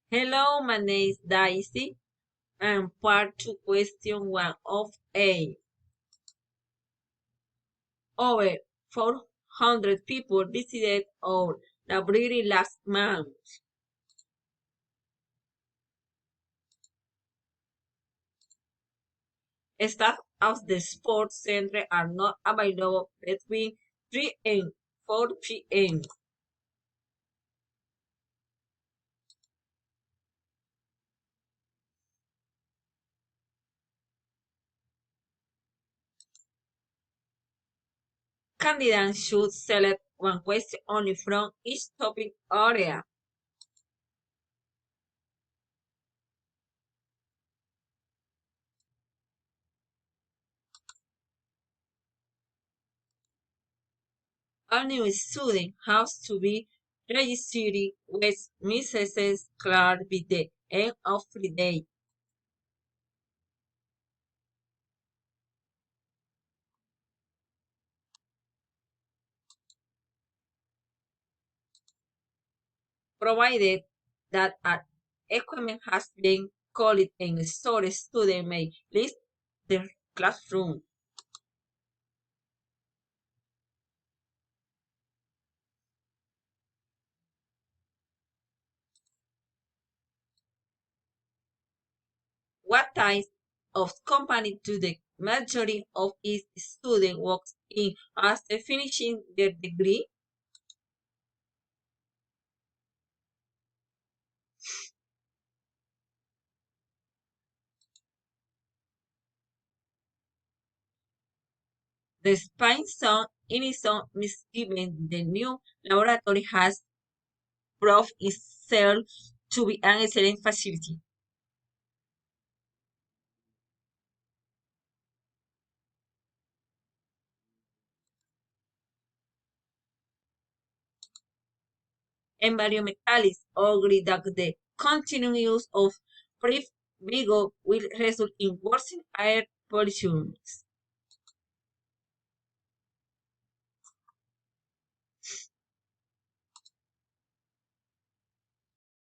Hello, my name is Daisy. And part to question one of A. Over 400 people visited our library last month. Staff of the sports center are not available between 3 and 4 p.m. Candidates should select one question only from each topic area. All new student has to be registered with Mrs. Clark by the end of the day. Provided that an equipment has been called and stored, students may leave the classroom. What types of company do the majority of its students work in after finishing their degree? Despite some initial misgivings, the new laboratory has proved itself to be an excellent facility. Environmentalists agree that the continued use of prefab will result in worsening air pollution.